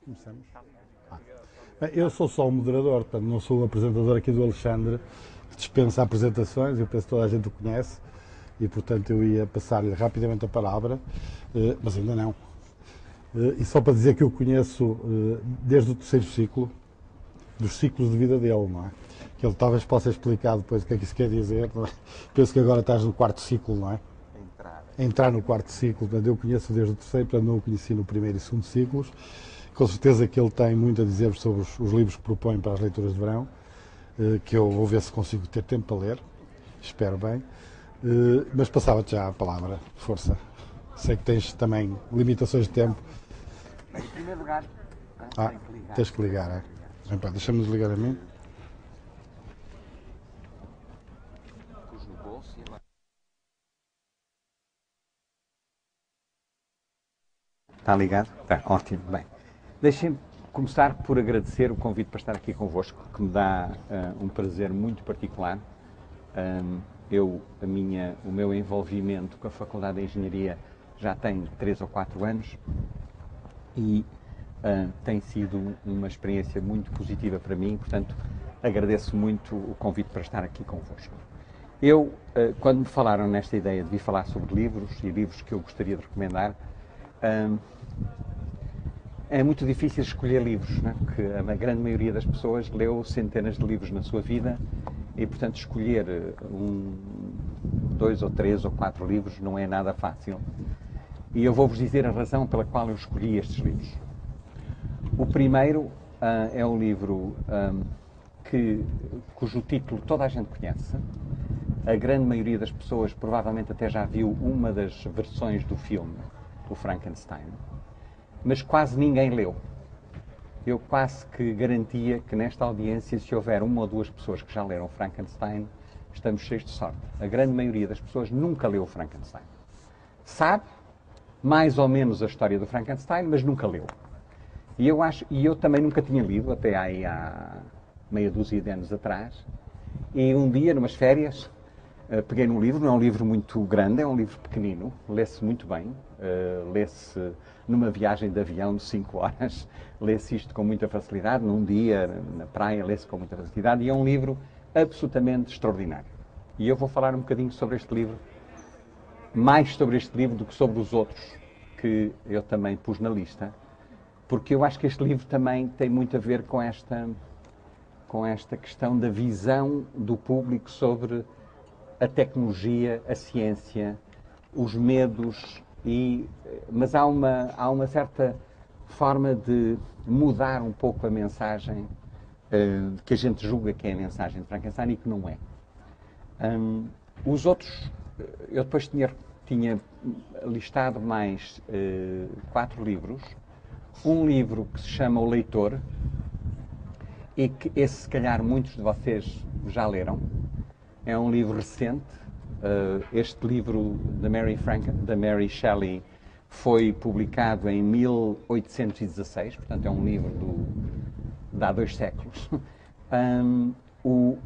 Começamos. Bem, eu sou só o moderador, portanto não sou o apresentador aqui do Alexandre, que dispensa apresentações, eu penso que toda a gente o conhece, e portanto eu ia passar-lhe rapidamente a palavra, mas ainda não. E só para dizer que eu conheço desde o terceiro ciclo, dos ciclos de vida dele, não é? Que ele talvez possa explicar depois o que é que isso quer dizer, não é? Penso que agora estás no quarto ciclo, não é? Entrar no quarto ciclo, portanto eu conheço desde o terceiro, portanto não o conheci no primeiro e segundo ciclos. Com certeza que ele tem muito a dizer-vos sobre os livros que propõe para as leituras de verão, que eu vou ver se consigo ter tempo para ler, espero bem, mas passava-te já a palavra, força. Sei que tens também limitações de tempo. Em primeiro lugar, tenho que ligar. Tens que ligar, é? Bem, deixa-me desligar a mim. Pus no bolso e agora... Está ligado? Está, ótimo, bem. Deixem-me começar por agradecer o convite para estar aqui convosco, que me dá um prazer muito particular. O meu envolvimento com a Faculdade de Engenharia já tem 3 ou 4 anos e tem sido uma experiência muito positiva para mim, portanto, agradeço muito o convite para estar aqui convosco. Quando me falaram nesta ideia de vir falar sobre livros e livros que eu gostaria de recomendar, é muito difícil escolher livros, não é? Porque a grande maioria das pessoas leu centenas de livros na sua vida e, portanto, escolher 2 ou 3 ou 4 livros não é nada fácil. E eu vou-vos dizer a razão pela qual eu escolhi estes livros. O primeiro é um livro cujo título toda a gente conhece. A grande maioria das pessoas provavelmente até já viu uma das versões do filme, o Frankenstein. Mas quase ninguém leu. Eu quase que garantia que nesta audiência, se houver 1 ou 2 pessoas que já leram Frankenstein, estamos cheios de sorte. A grande maioria das pessoas nunca leu Frankenstein. Sabe mais ou menos a história do Frankenstein, mas nunca leu. E eu também nunca tinha lido, até aí há meia dúzia de anos atrás. E um dia, numas férias, peguei num livro, não é um livro muito grande, é um livro pequenino, lê-se muito bem, lê-se numa viagem de avião de 5 horas, lê-se isto com muita facilidade, num dia na praia lê-se com muita facilidade, e é um livro absolutamente extraordinário. E eu vou falar um bocadinho sobre este livro, mais sobre este livro do que sobre os outros que eu também pus na lista, porque eu acho que este livro também tem muito a ver com esta questão da visão do público sobre a tecnologia, a ciência, os medos, mas há uma certa forma de mudar um pouco a mensagem que a gente julga que é a mensagem de Frankenstein e que não é. Os outros, eu depois tinha listado mais 4 livros. Um livro que se chama O Leitor, e que esse, se calhar, muitos de vocês já leram. É um livro recente. Este livro da Mary Shelley foi publicado em 1816, portanto é um livro de há 2 séculos. O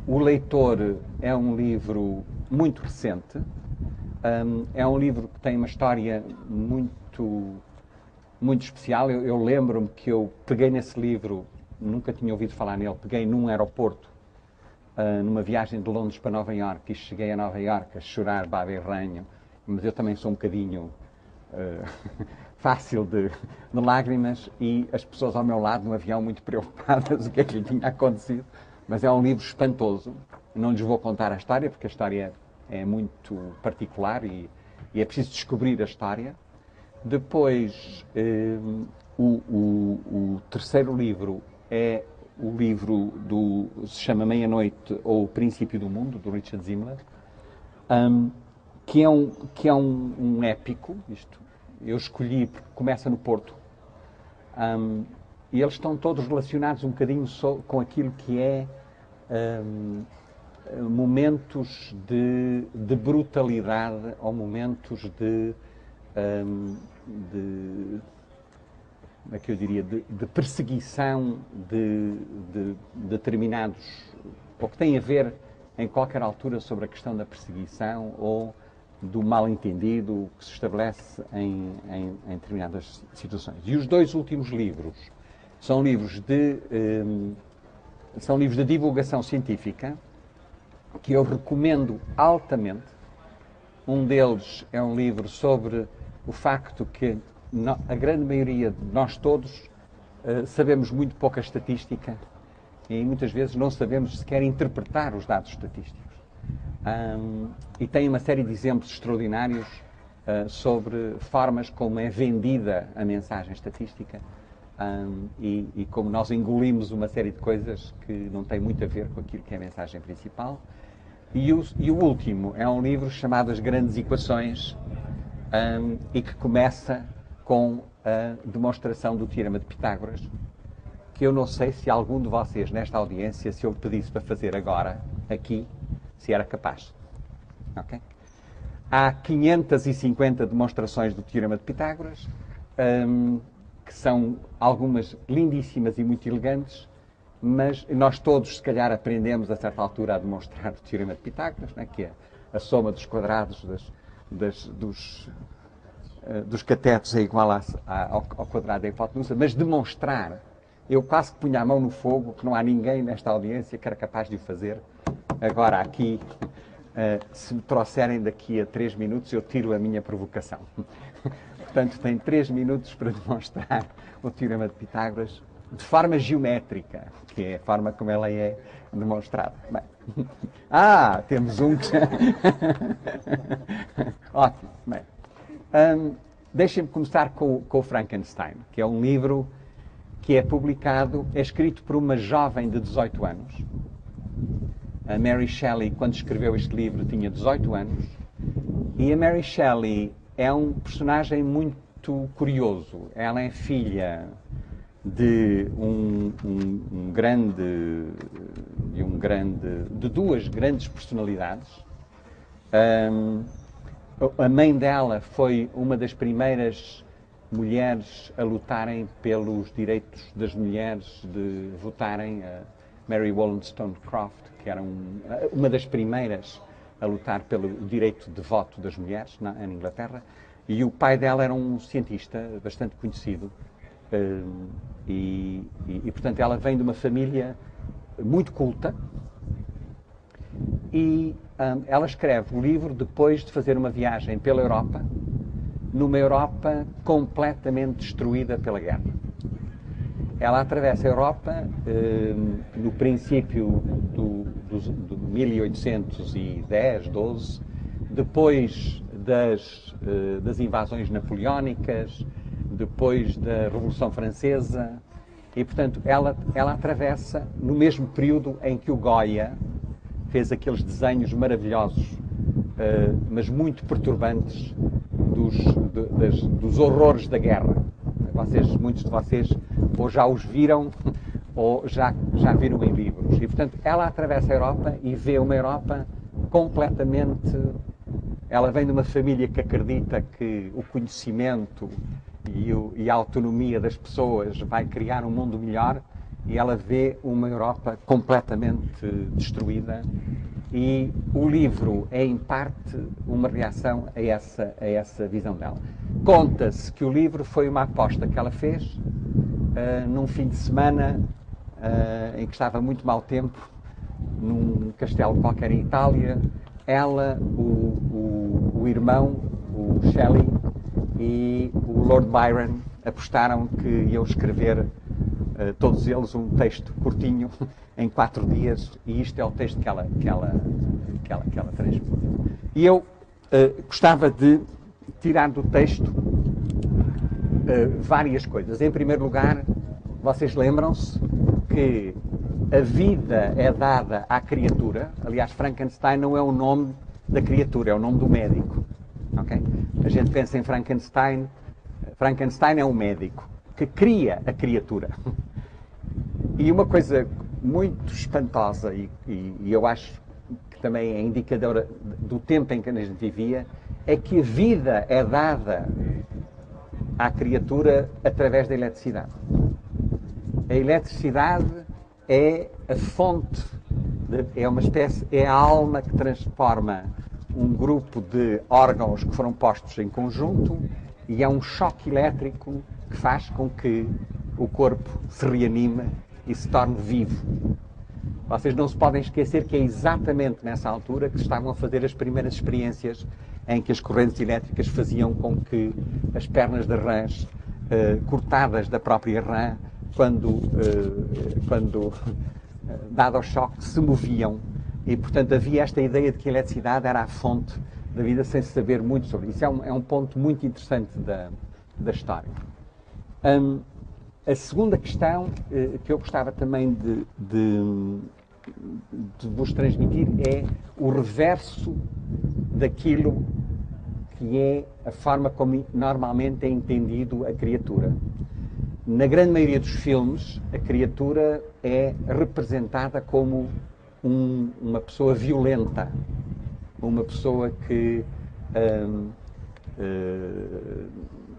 Leitor é um livro muito recente. É um livro que tem uma história muito especial. Eu lembro-me que eu peguei nesse livro, nunca tinha ouvido falar nele, peguei num aeroporto, numa viagem de Londres para Nova Iorque, e cheguei a Nova Iorque a chorar baba e ranho, mas eu também sou um bocadinho fácil de lágrimas, e as pessoas ao meu lado no avião muito preocupadas o que é que lhe tinha acontecido. Mas é um livro espantoso. Não lhes vou contar a história, porque a história é muito particular e é preciso descobrir a história. Depois, o terceiro livro é o livro se chama Meia-Noite ou O Princípio do Mundo, do Richard Zimmler, que é um épico. Isto eu escolhi porque começa no Porto, e eles estão todos relacionados um bocadinho com aquilo que é momentos de brutalidade ou momentos como é que eu diria, de perseguição de determinados, ou que tem a ver em qualquer altura sobre a questão da perseguição ou do mal-entendido que se estabelece em determinadas situações. E os 2 últimos livros São livros de divulgação científica que eu recomendo altamente. Um deles é um livro sobre o facto que a grande maioria de nós todos sabemos muito pouca estatística e muitas vezes não sabemos sequer interpretar os dados estatísticos. E tem uma série de exemplos extraordinários sobre formas como é vendida a mensagem estatística e como nós engolimos uma série de coisas que não têm muito a ver com aquilo que é a mensagem principal. E o último é um livro chamado As Grandes Equações e que começa com a demonstração do Teorema de Pitágoras, que eu não sei se algum de vocês nesta audiência, se eu lhe pedisse para fazer agora, aqui, se era capaz. Okay? Há 550 demonstrações do Teorema de Pitágoras, que são algumas lindíssimas e muito elegantes, mas nós todos, se calhar, aprendemos a certa altura a demonstrar o Teorema de Pitágoras, né, que é a soma dos quadrados dos catetos é igual ao quadrado da hipotenusa, mas demonstrar, eu quase que punha a mão no fogo, que não há ninguém nesta audiência que era capaz de o fazer. Agora aqui, se me trouxerem daqui a 3 minutos, eu tiro a minha provocação. Portanto, tem 3 minutos para demonstrar o Teorema de Pitágoras de forma geométrica, que é a forma como ela é demonstrada. Bem. Temos um que... Ótimo. Bem. Deixem-me começar com o Frankenstein, que é um livro que é publicado, é escrito por uma jovem de 18 anos. A Mary Shelley, quando escreveu este livro, tinha 18 anos. E a Mary Shelley é um personagem muito curioso. Ela é filha de de duas grandes personalidades. A mãe dela foi uma das primeiras mulheres a lutarem pelos direitos das mulheres de votarem, a Mary Wollstonecraft, que era uma das primeiras a lutar pelo direito de voto das mulheres na Inglaterra, e o pai dela era um cientista bastante conhecido, portanto ela vem de uma família muito culta, e ela escreve o livro depois de fazer uma viagem pela Europa, numa Europa completamente destruída pela guerra. Ela atravessa a Europa no princípio do 1810, 12, depois das invasões napoleónicas, depois da Revolução Francesa, e portanto ela atravessa no mesmo período em que o Goya fez aqueles desenhos maravilhosos, mas muito perturbantes, dos horrores da guerra. Muitos de vocês ou já os viram ou já viram em livros. E, portanto, ela atravessa a Europa e vê uma Europa completamente... Ela vem de uma família que acredita que o conhecimento e a autonomia das pessoas vai criar um mundo melhor, e ela vê uma Europa completamente destruída. E o livro é, em parte, uma reação a essa visão dela. Conta-se que o livro foi uma aposta que ela fez num fim de semana em que estava muito mau tempo, num castelo qualquer em Itália. Ela, o irmão, o Shelley, e o Lord Byron apostaram que iam escrever, todos eles, um texto curtinho, em 4 dias, e isto é o texto que ela transmite. E eu gostava de tirar do texto várias coisas. Em primeiro lugar, vocês lembram-se que a vida é dada à criatura. Aliás, Frankenstein não é o nome da criatura, é o nome do médico. Okay? A gente pensa em Frankenstein. Frankenstein é um médico que cria a criatura. E uma coisa muito espantosa, e eu acho que também é indicadora do tempo em que a gente vivia, é que a vida é dada à criatura através da eletricidade. A eletricidade é a fonte, é a alma que transforma um grupo de órgãos que foram postos em conjunto, e é um choque elétrico que faz com que o corpo se reanime e se torne vivo. Vocês não se podem esquecer que é exatamente nessa altura que se estavam a fazer as primeiras experiências em que as correntes elétricas faziam com que as pernas de rãs, cortadas da própria rã, quando dado ao choque, se moviam. E, portanto, havia esta ideia de que a eletricidade era a fonte da vida, sem se saber muito sobre isso. É um ponto muito interessante da história. A segunda questão que eu gostava também de vos transmitir é o reverso daquilo que é a forma como normalmente é entendido a criatura. Na grande maioria dos filmes, a criatura é representada como uma pessoa violenta, uma pessoa que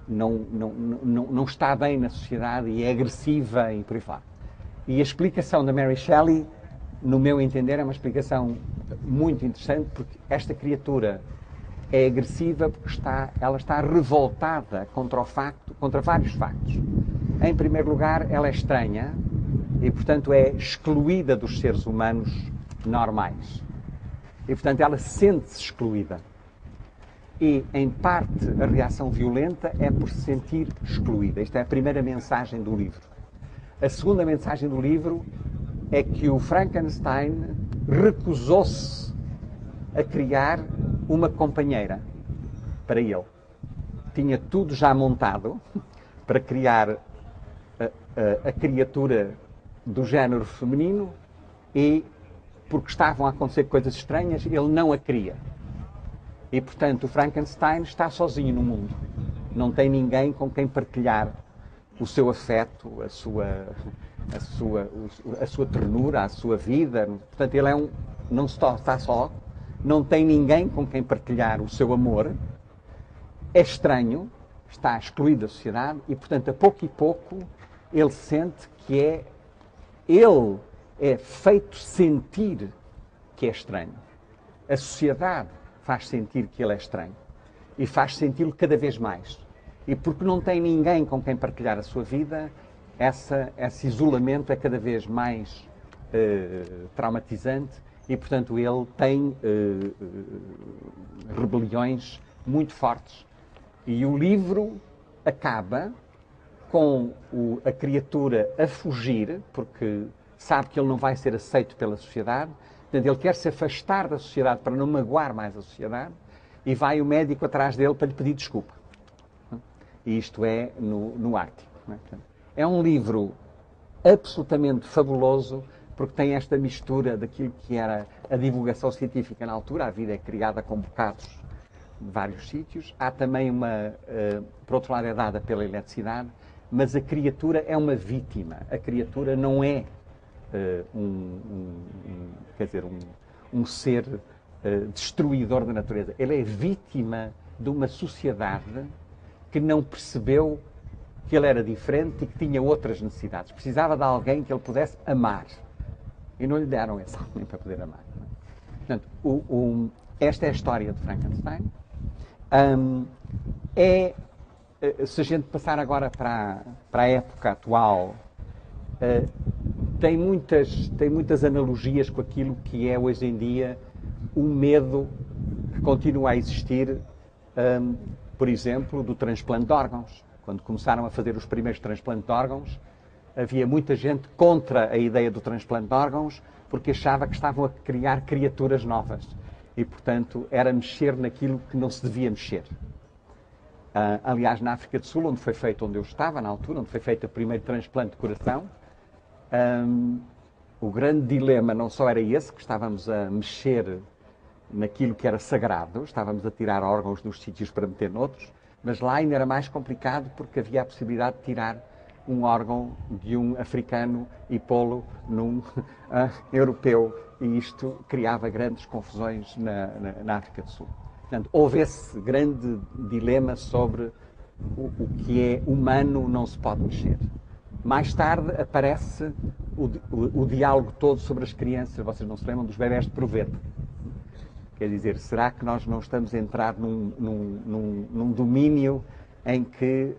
não está bem na sociedade e é agressiva e por aí fora. E a explicação da Mary Shelley, no meu entender, é uma explicação muito interessante, porque esta criatura é agressiva porque ela está revoltada contra vários factos. Em primeiro lugar, ela é estranha e, portanto, é excluída dos seres humanos normais. E, portanto, ela sente-se excluída. E, em parte, a reação violenta é por se sentir excluída. Esta é a primeira mensagem do livro. A segunda mensagem do livro é que o Frankenstein recusou-se a criar uma companheira para ele. Tinha tudo já montado para criar a criatura do género feminino e, porque estavam a acontecer coisas estranhas, ele não a queria. E, portanto, o Frankenstein está sozinho no mundo. Não tem ninguém com quem partilhar o seu afeto, a sua ternura, a sua vida. Portanto, ele não está só, não tem ninguém com quem partilhar o seu amor, é estranho, está excluído da sociedade e, portanto, a pouco e pouco, ele sente que ele é feito sentir que é estranho. A sociedade faz sentir que ele é estranho e faz senti-lo cada vez mais. E porque não tem ninguém com quem partilhar a sua vida, esse isolamento é cada vez mais traumatizante e, portanto, ele tem rebeliões muito fortes. E o livro acaba com a criatura a fugir, porque sabe que ele não vai ser aceito pela sociedade. Portanto, ele quer se afastar da sociedade para não magoar mais a sociedade e vai o médico atrás dele para lhe pedir desculpa. E isto é no Ártico. É um livro absolutamente fabuloso porque tem esta mistura daquilo que era a divulgação científica na altura. A vida é criada com bocados de vários sítios. Há também por outro lado, é dada pela eletricidade, mas a criatura é uma vítima. A criatura não é um ser destruidor da natureza. Ele é vítima de uma sociedade que não percebeu que ele era diferente e que tinha outras necessidades. Precisava de alguém que ele pudesse amar. E não lhe deram esse alguém para poder amar. Portanto, esta é a história de Frankenstein. Se a gente passar agora para a época atual, tem muitas analogias com aquilo que é hoje em dia o medo que continua a existir, por exemplo, do transplante de órgãos. Quando começaram a fazer os primeiros transplantes de órgãos, havia muita gente contra a ideia do transplante de órgãos porque achava que estavam a criar criaturas novas e, portanto, era mexer naquilo que não se devia mexer. Aliás, na África do Sul, onde eu estava na altura, onde foi feito o primeiro transplante de coração, o grande dilema não só era esse, que estávamos a mexer naquilo que era sagrado, estávamos a tirar órgãos dos sítios para meter noutros, mas lá ainda era mais complicado porque havia a possibilidade de tirar um órgão de um africano e pô-lo num europeu, e isto criava grandes confusões na África do Sul. Portanto, houve esse grande dilema sobre o que é humano não se pode mexer. Mais tarde aparece o diálogo todo sobre as crianças. Vocês não se lembram dos bebés de proveta? Quer dizer, será que nós não estamos a entrar num domínio em que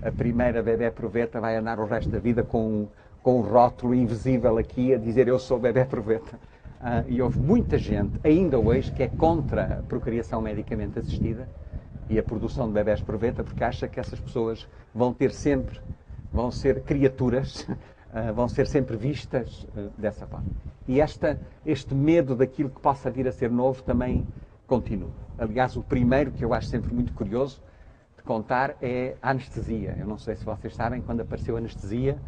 a primeira bebé proveta vai andar o resto da vida com um rótulo invisível aqui a dizer eu sou bebé proveta. E houve muita gente, ainda hoje, que é contra a procriação medicamente assistida e a produção de bebés proveta, porque acha que essas pessoas vão ser criaturas, vão ser sempre vistas dessa forma. E este medo daquilo que possa vir a ser novo também continua. Aliás, o primeiro que eu acho sempre muito curioso de contar é a anestesia. Eu não sei se vocês sabem, quando apareceu a anestesia,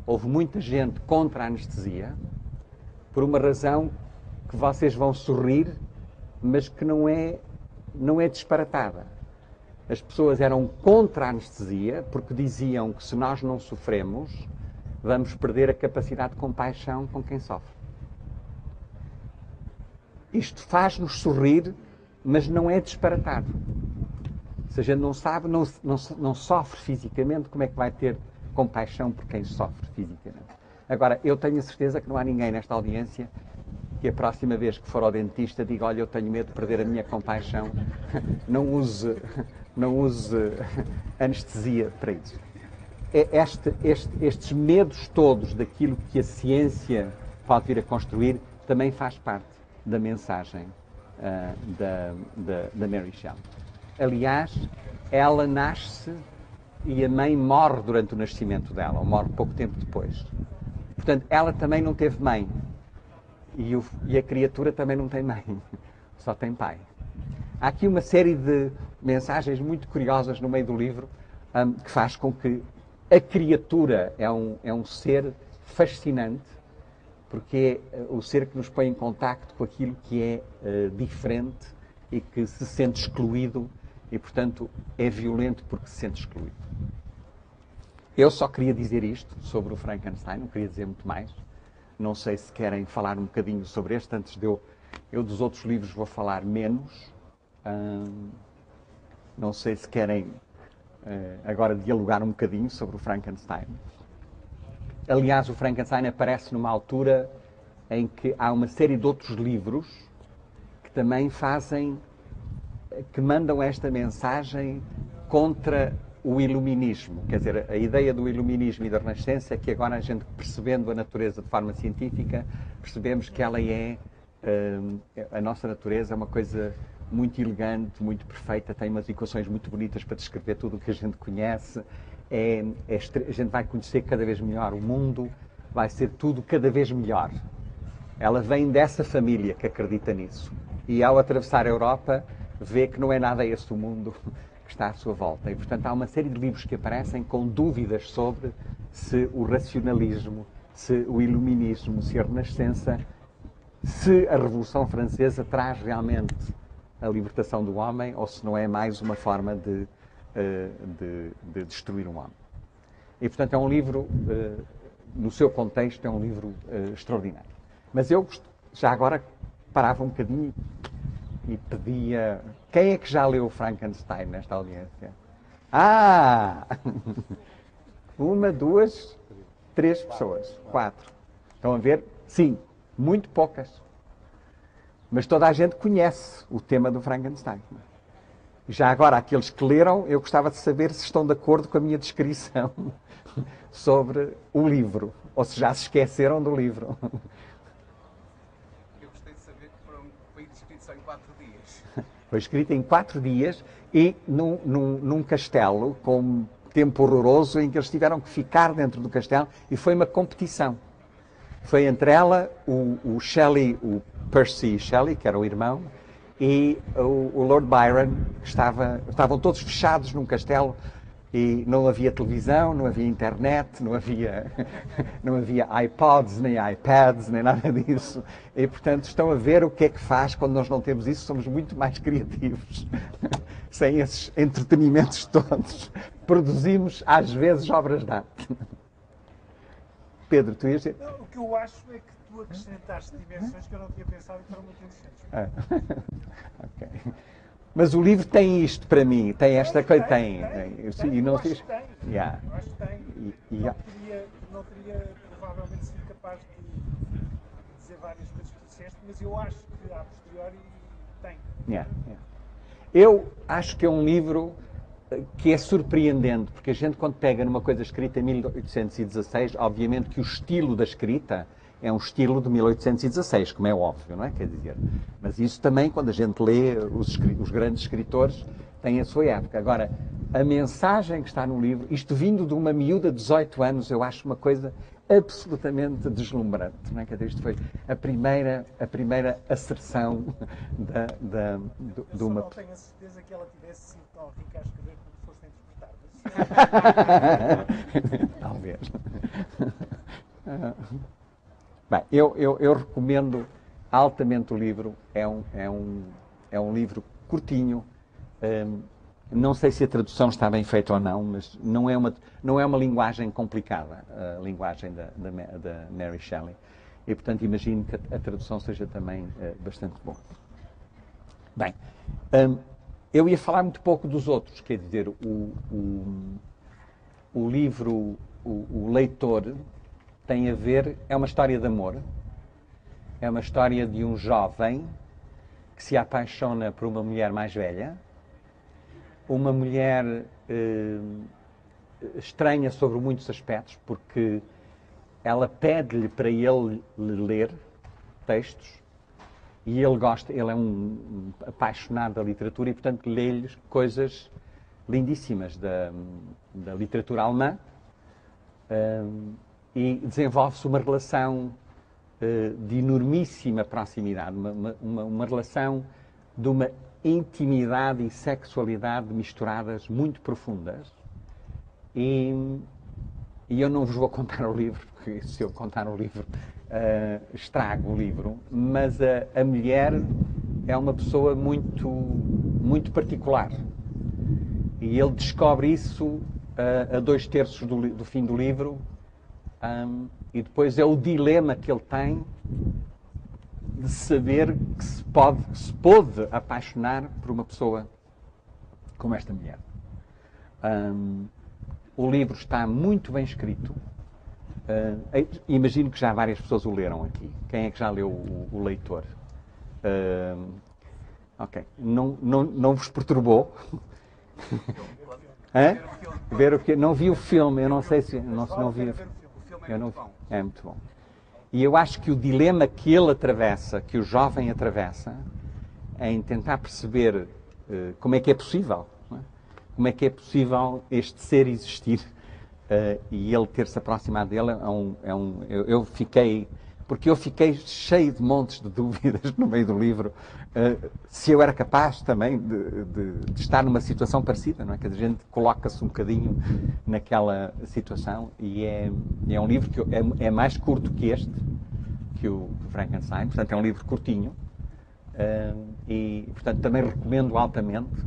houve muita gente contra a anestesia, por uma razão que vocês vão sorrir, mas que não é disparatada. As pessoas eram contra a anestesia porque diziam que se nós não sofremos, vamos perder a capacidade de compaixão com quem sofre. Isto faz-nos sorrir, mas não é disparatado. Se a gente não sabe, não sofre fisicamente, como é que vai ter compaixão por quem sofre fisicamente? Agora, eu tenho a certeza que não há ninguém nesta audiência que a próxima vez que for ao dentista diga, olha, eu tenho medo de perder a minha compaixão, não use anestesia para isso. Estes medos todos daquilo que a ciência pode vir a construir também faz parte da mensagem da Mary Shelley. Aliás, ela nasce e a mãe morre durante o nascimento dela, ou morre pouco tempo depois. Portanto, ela também não teve mãe. E a criatura também não tem mãe, só tem pai. Há aqui uma série de mensagens muito curiosas no meio do livro que faz com que a criatura é um ser fascinante, porque é o ser que nos põe em contacto com aquilo que é diferente e que se sente excluído e, portanto, é violento porque se sente excluído. Eu só queria dizer isto sobre o Frankenstein, não queria dizer muito mais. Não sei se querem falar um bocadinho sobre este, antes de eu dos outros livros vou falar menos. Não sei se querem agora dialogar um bocadinho sobre o Frankenstein. Aliás, o Frankenstein aparece numa altura em que há uma série de outros livros que também que mandam esta mensagem contra o iluminismo. Quer dizer, a ideia do iluminismo e da Renascença é que agora a gente, percebendo a natureza de forma científica, percebemos que ela a nossa natureza é uma coisa muito elegante, muito perfeita, tem umas equações muito bonitas para descrever tudo o que a gente conhece, a gente vai conhecer cada vez melhor o mundo, vai ser tudo cada vez melhor. Ela vem dessa família que acredita nisso. E ao atravessar a Europa, vê que não é nada esse o mundo que está à sua volta. E, portanto, há uma série de livros que aparecem com dúvidas sobre se o racionalismo, se o iluminismo, se a Renascença, se a Revolução Francesa traz realmente a libertação do homem ou se não é mais uma forma de destruir um homem. E, portanto, é um livro, no seu contexto, é um livro extraordinário. Mas eu, já agora, parava um bocadinho e pedia... Quem é que já leu Frankenstein nesta audiência? Uma, duas, três pessoas. 4. Estão a ver? Sim, muito poucas. Mas toda a gente conhece o tema do Frankenstein. Já agora, aqueles que leram, eu gostava de saber se estão de acordo com a minha descrição sobre o livro, ou se já se esqueceram do livro. Eu gostei de saber que foi escrito só em 4 dias. Foi escrito em 4 dias e num castelo com um tempo horroroso em que eles tiveram que ficar dentro do castelo e foi uma competição. Foi entre ela, o Shelley, o Percy Shelley, que era o irmão, e o Lord Byron, que estavam todos fechados num castelo e não havia televisão, não havia internet, não havia iPods, nem iPads, nem nada disso. E, portanto, estão a ver o que é que faz quando nós não temos isso, somos muito mais criativos. Sem esses entretenimentos todos, produzimos, às vezes, obras de arte. Pedro, tu ias dizer? Não, o que eu acho é que tu acrescentaste dimensões que eu não tinha pensado e que eram muito interessantes. Ok. Mas o livro tem isto para mim, tem esta coisa, tem. Eu acho que tem. Yeah. Eu acho que tem. Não teria provavelmente sido capaz de dizer várias coisas que tu disseste, mas eu acho que a posteriori tem. Yeah. Eu acho que é um livro que é surpreendente, porque a gente quando pega numa coisa escrita em 1816, obviamente que o estilo da escrita é um estilo de 1816, como é óbvio, não é? Quer dizer, mas isso também, quando a gente lê os grandes escritores, tem a sua época. Agora, a mensagem que está no livro, isto vindo de uma miúda de 18 anos, eu acho uma coisa absolutamente deslumbrante, não é? Quer dizer, isto foi a primeira asserção de uma... Eu não tenho a certeza que ela tivesse sido tão rica a escrever como foste a interpretar. Talvez. Bem, eu recomendo altamente o livro. É um livro curtinho. Não sei se a tradução está bem feita ou não, mas não é uma linguagem complicada, a linguagem da Mary Shelley. E, portanto, imagino que a tradução seja também bastante boa. Bem, eu ia falar muito pouco dos outros, quer dizer, o livro, o leitor, tem a ver, é uma história de amor, é uma história de um jovem que se apaixona por uma mulher mais velha, uma mulher estranha sobre muitos aspectos, porque ela pede-lhe para ele ler textos e ele é um apaixonado da literatura e, portanto, lê-lhes coisas lindíssimas da literatura alemã e desenvolve-se uma relação de enormíssima proximidade, uma relação de uma intimidade e sexualidade misturadas muito profundas. E eu não vos vou contar o livro, porque se eu contar o livro estrago o livro, mas a mulher é uma pessoa muito, muito particular. E ele descobre isso a 2/3 do fim do livro, e depois é o dilema que ele tem de saber que se pôde apaixonar por uma pessoa como esta mulher. O livro está muito bem escrito. Imagino que já várias pessoas o leram aqui. Quem é que já leu o Leitor? Ok. Não vos perturbou? Ver o quê? Não vi o filme. Eu não sei se não vi. O filme é muito bom. É muito bom. E eu acho que o dilema que ele atravessa, que o jovem atravessa, é em tentar perceber como é que é possível, não é? Como é que é possível este ser existir e ele ter-se aproximado dele. Eu fiquei cheio de montes de dúvidas no meio do livro, se eu era capaz também de estar numa situação parecida, não é? Que a gente coloca-se um bocadinho naquela situação e é um livro que é mais curto que este, que o Frankenstein, portanto é um livro curtinho e, portanto, também recomendo altamente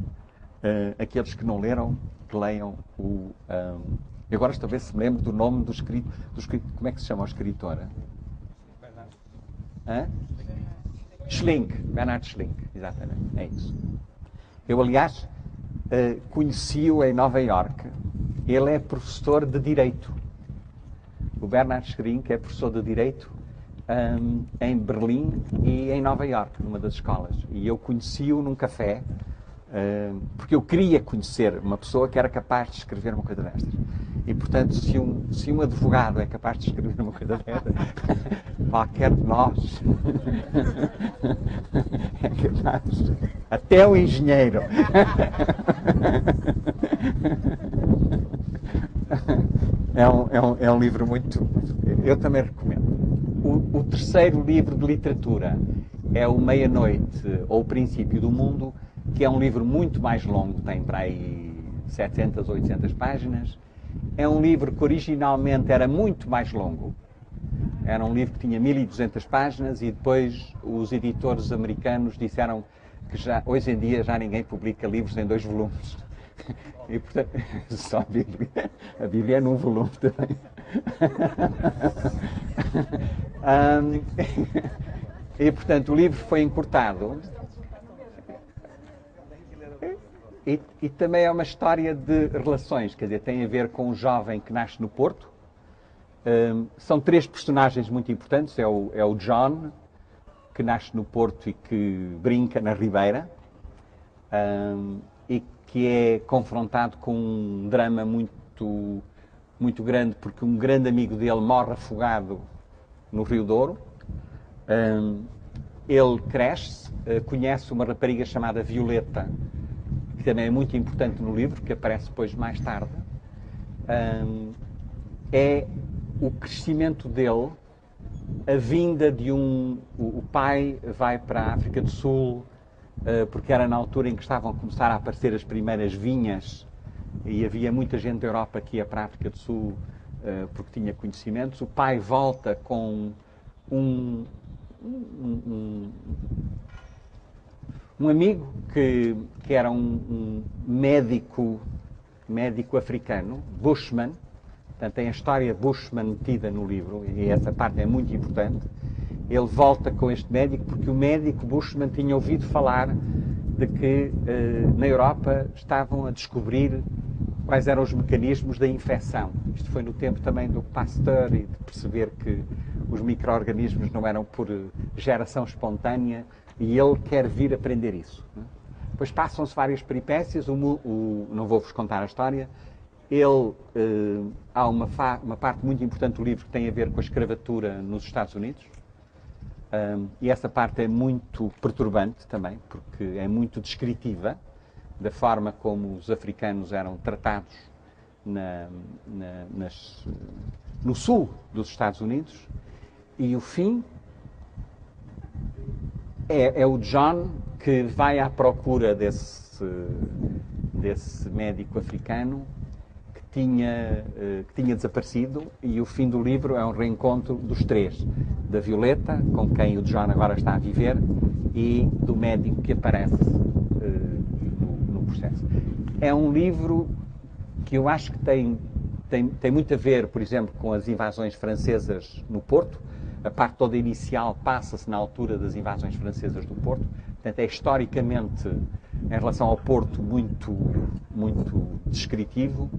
aqueles que não leram, que leiam o... Eu agora estou a ver se me lembro do nome do escritor. Como é que se chama o escritor? Schlink, Bernhard Schlink, exatamente, é isso. Eu, aliás, conheci-o em Nova Iorque. Ele é professor de Direito. O Bernhard Schlink é professor de Direito em Berlim e em Nova Iorque, numa das escolas. E eu conheci-o num café, porque eu queria conhecer uma pessoa que era capaz de escrever uma coisa destas. E, portanto, se um advogado é capaz de escrever uma coisa destas, qualquer de nós é capaz. Até o engenheiro. É um livro muito... Eu também recomendo. O terceiro livro de literatura é o Meia-Noite, ou O Princípio do Mundo, que é um livro muito mais longo, tem para aí 700 ou 800 páginas. É um livro que originalmente era muito mais longo. Era um livro que tinha 1200 páginas e depois os editores americanos disseram que hoje em dia já ninguém publica livros em 2 volumes. E, portanto, só a Bíblia. A Bíblia é num volume também. E, portanto, o livro foi encurtado. E também é uma história de relações, quer dizer, tem a ver com um jovem que nasce no Porto. São 3 personagens muito importantes. É o John, que nasce no Porto e que brinca na Ribeira, e que é confrontado com um drama muito grande, porque um grande amigo dele morre afogado no Rio Douro. Ele cresce, conhece uma rapariga chamada Violeta, que também é muito importante no livro, que aparece depois mais tarde. É o crescimento dele, a vinda de o pai vai para a África do Sul, porque era na altura em que estavam a começar a aparecer as primeiras vinhas e havia muita gente da Europa que ia para a África do Sul porque tinha conhecimentos. O pai volta com um amigo que era um médico africano, Bushman. Portanto, tem a história Bushman metida no livro e essa parte é muito importante. Ele volta com este médico porque o médico Bushman tinha ouvido falar de que na Europa estavam a descobrir quais eram os mecanismos da infecção. Isto foi no tempo também do Pasteur e de perceber que os micro-organismos não eram por geração espontânea e ele quer vir aprender isso. Depois passam-se várias peripécias, não vou-vos contar a história. Há uma parte muito importante do livro que tem a ver com a escravatura nos Estados Unidos. E essa parte é muito perturbante também, porque é muito descritiva da forma como os africanos eram tratados no sul dos Estados Unidos. E o fim é o John que vai à procura desse médico africano que tinha desaparecido, e o fim do livro é um reencontro dos três, da Violeta, com quem o John agora está a viver, e do médico que aparece no processo. É um livro que eu acho que tem muito a ver, por exemplo, com as invasões francesas no Porto. A parte toda inicial passa-se na altura das invasões francesas do Porto. Portanto, é historicamente, em relação ao Porto, muito descritivo.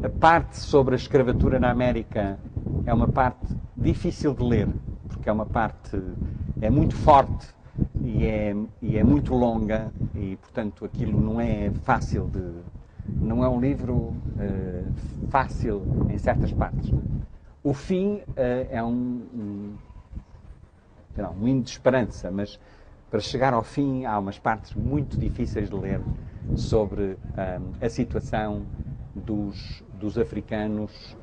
A parte sobre a escravatura na América é uma parte difícil de ler, porque é uma parte, é muito forte e é muito longa e, portanto, aquilo não é fácil não é um livro fácil em certas partes. O fim é um hino de esperança, mas para chegar ao fim há umas partes muito difíceis de ler sobre a situação dos africanos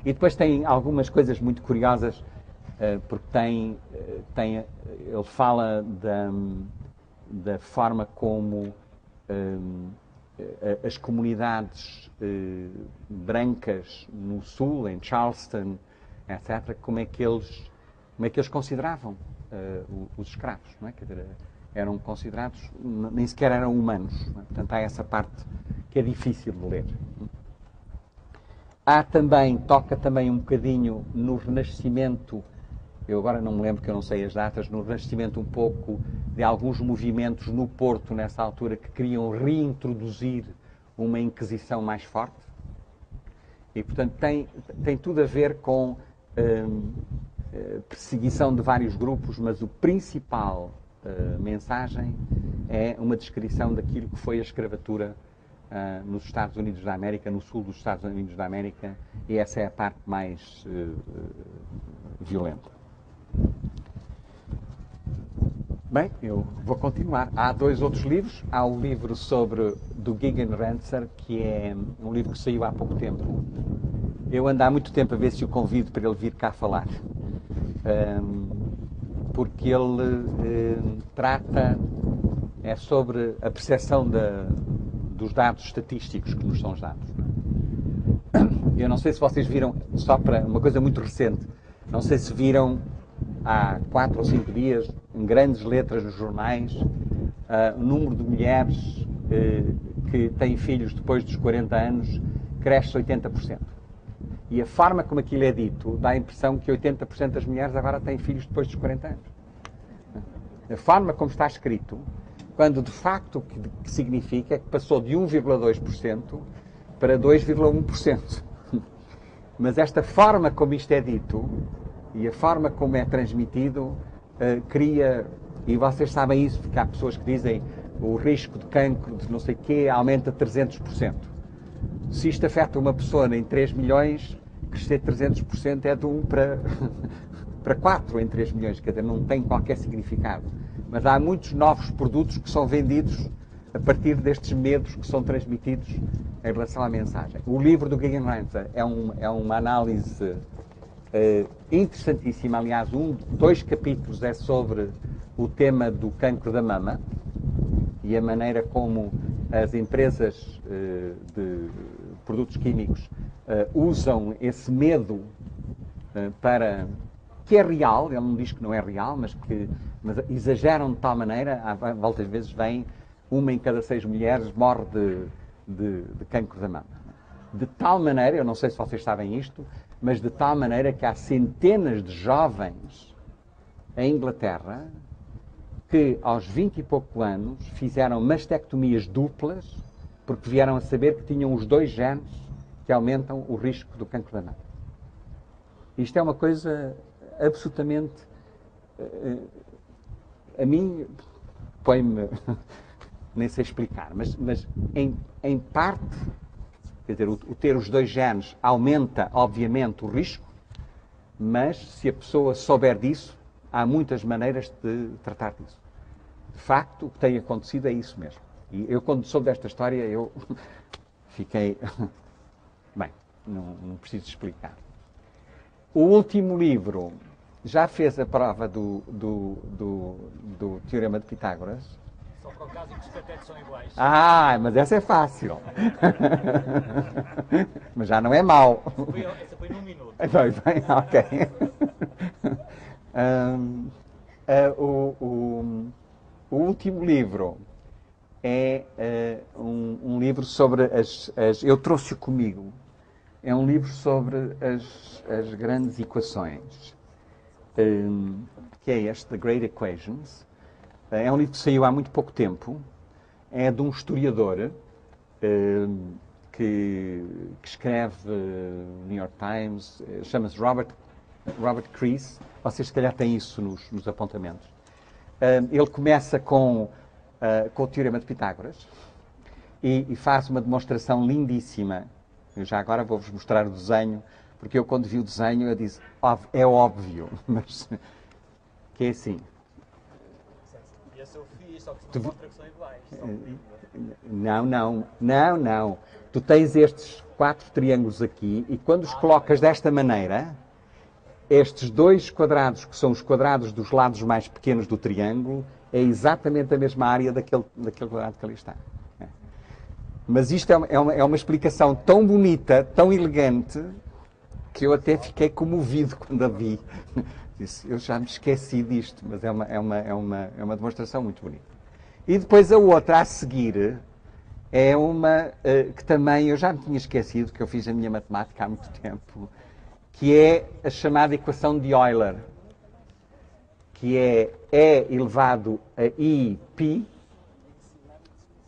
E depois tem algumas coisas muito curiosas, porque ele fala da forma como as comunidades brancas no Sul, em Charleston, etc., como é que eles consideravam os escravos, não é? Quer dizer, eram considerados, nem sequer eram humanos. Não é? Portanto, há essa parte que é difícil de ler. Toca também um bocadinho no Renascimento, eu agora não me lembro, que eu não sei as datas, no Renascimento um pouco de alguns movimentos no Porto, nessa altura, que queriam reintroduzir uma Inquisição mais forte. E, portanto, tem tudo a ver com perseguição de vários grupos, mas o principal mensagem é uma descrição daquilo que foi a escravatura nos Estados Unidos da América, no sul dos Estados Unidos da América, e essa é a parte mais violenta. Bem, eu vou continuar. Há dois outros livros. Há o livro do Gigan Renser, que é um livro que saiu há pouco tempo. Eu ando há muito tempo a ver se o convido para ele vir cá falar. Porque ele é sobre a percepção dos dados estatísticos que nos são dados. Eu não sei se vocês viram, só para uma coisa muito recente, não sei se viram há 4 ou 5 dias, em grandes letras nos jornais, o número de mulheres que têm filhos depois dos 40 anos cresce 80%. E a forma como aquilo é dito dá a impressão que 80% das mulheres agora têm filhos depois dos 40 anos. A forma como está escrito, quando de facto o que significa é que passou de 1,2% para 2,1%. Mas esta forma como isto é dito e a forma como é transmitido cria, e vocês sabem isso, porque há pessoas que dizem o risco de cancro de não sei o quê aumenta 300%. Se isto afeta uma pessoa em 3 milhões, crescer 300% é de 1 para 4 em 3 milhões, quer dizer, não tem qualquer significado. Mas há muitos novos produtos que são vendidos a partir destes medos que são transmitidos em relação à mensagem. O livro do Gegenreinter é uma análise interessantíssima. Aliás, 2 capítulos é sobre o tema do cancro da mama e a maneira como as empresas de produtos químicos usam esse medo para... que é real, ele não diz que não é real, mas exageram de tal maneira, à volta das vezes vem 1 em cada 6 mulheres morre de cancro da mama. De tal maneira, eu não sei se vocês sabem isto, mas de tal maneira que há centenas de jovens em Inglaterra que aos 20 e pouco anos fizeram mastectomias duplas porque vieram a saber que tinham os 2 genes que aumentam o risco do cancro da mama. Isto é uma coisa absolutamente... a mim põe-me... nem sei explicar, mas em parte, quer dizer, o ter os 2 genes aumenta, obviamente, o risco, mas se a pessoa souber disso, há muitas maneiras de tratar disso. De facto, o que tem acontecido é isso mesmo. E eu, quando soube desta história, eu fiquei... Bem, não preciso explicar. O último livro já fez a prova do Teorema de Pitágoras. Só para o caso em que os catetos são iguais. Ah, mas essa é fácil. Mas já não é mau. Essa foi num minuto. Bem, ok. O último livro é um livro sobre eu trouxe-o comigo. É um livro sobre as grandes equações, que é este, The Great Equations. É um livro que saiu há muito pouco tempo. É de um historiador que escreve no New York Times. Chama-se Robert Crease. Vocês, se calhar, têm isso nos apontamentos. Ele começa com o Teorema de Pitágoras e faz uma demonstração lindíssima. Eu já agora vou-vos mostrar o desenho, porque eu, quando vi o desenho, eu disse, é óbvio, mas que é assim. E esse eu fiz, só que se demonstra que são iguais. Não. Tu tens estes 4 triângulos aqui e quando os colocas desta maneira, estes 2 quadrados, que são os quadrados dos lados mais pequenos do triângulo, é exatamente a mesma área daquele quadrado que ali está. Mas isto é uma explicação tão bonita, tão elegante, que eu até fiquei comovido quando a vi. Disse, eu já me esqueci disto, mas é uma demonstração muito bonita. E depois a outra, a seguir, é uma que também eu já me tinha esquecido, que eu fiz a minha matemática há muito tempo, que é a chamada equação de Euler, que é E elevado a I π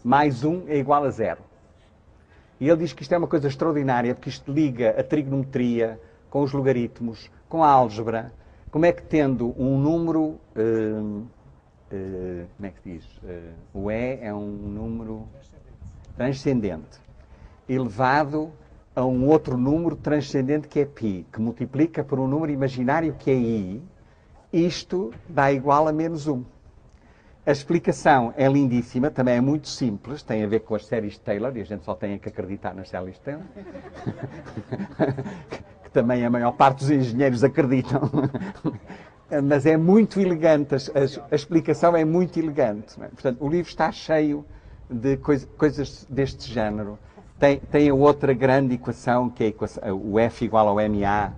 mais 1 é igual a 0. E ele diz que isto é uma coisa extraordinária, porque isto liga a trigonometria com os logaritmos, com a álgebra. Como é que, tendo um número... como é que diz? O E é um número transcendente, elevado a um outro número transcendente que é π, que multiplica por um número imaginário que é I. Isto dá igual a menos 1. A explicação é lindíssima, também é muito simples, tem a ver com as séries de Taylor, e a gente só tem que acreditar nas séries de Taylor, que também a maior parte dos engenheiros acreditam. Mas é muito elegante, a explicação é muito elegante. Não é? Portanto, o livro está cheio de coisas deste género. Tem a outra grande equação, que é o F igual ao MA,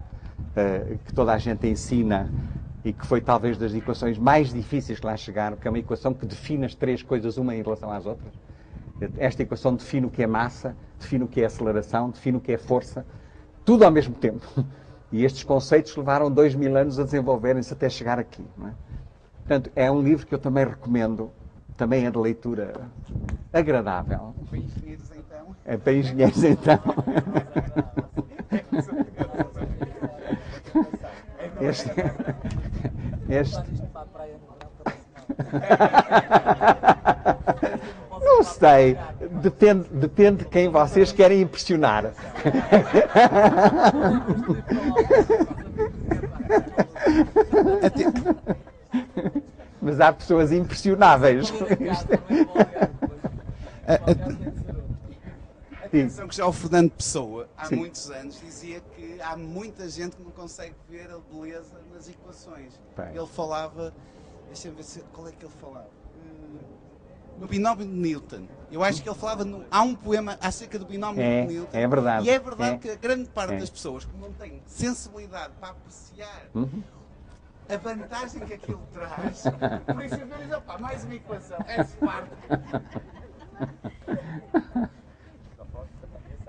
que toda a gente ensina, e que foi talvez das equações mais difíceis que lá chegaram, que é uma equação que define as 3 coisas uma em relação às outras. Esta equação define o que é massa, define o que é aceleração, define o que é força, tudo ao mesmo tempo. E estes conceitos levaram 2000 anos a desenvolverem-se até chegar aqui. Não é? Portanto, é um livro que eu também recomendo, também é de leitura agradável. Para engenheiros, então. É para engenheiros, então. sei. Depende de quem vocês querem impressionar. Mas há pessoas impressionáveis. Atenção que já o Fernando Pessoa, há Sim. muitos anos, dizia que há muita gente que não consegue ver a beleza nas equações. Bem. Ele falava, deixa-me ver qual é que ele falava. No binómio de Newton. Eu acho que ele falava, há um poema acerca do binómio de Newton. É verdade. E é verdade É. que a grande parte É. das pessoas que não têm sensibilidade para apreciar a vantagem que aquilo traz, por isso eu digo, opá, mais uma equação, é Sparta.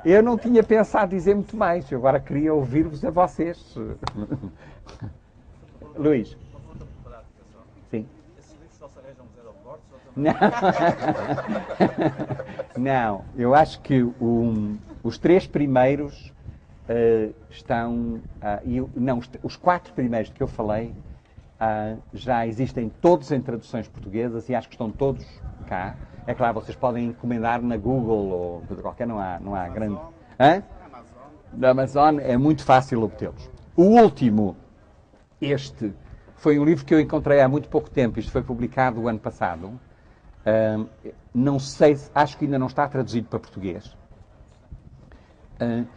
Eu não tinha pensado dizer muito mais. Eu agora queria ouvir-vos a vocês. Luís. Sim. Esses livros só se arranjam nos aeroportos ou também? Não, eu acho que os 3 primeiros estão. Os 4 primeiros que eu falei já existem todos em traduções portuguesas e acho que estão todos cá. É claro, vocês podem encomendar na Google ou de qualquer, não há grande. Hã? Da Amazon é muito fácil obtê-los. O último, este, foi um livro que eu encontrei há muito pouco tempo. Isto foi publicado o ano passado. Não sei, acho que ainda não está traduzido para português.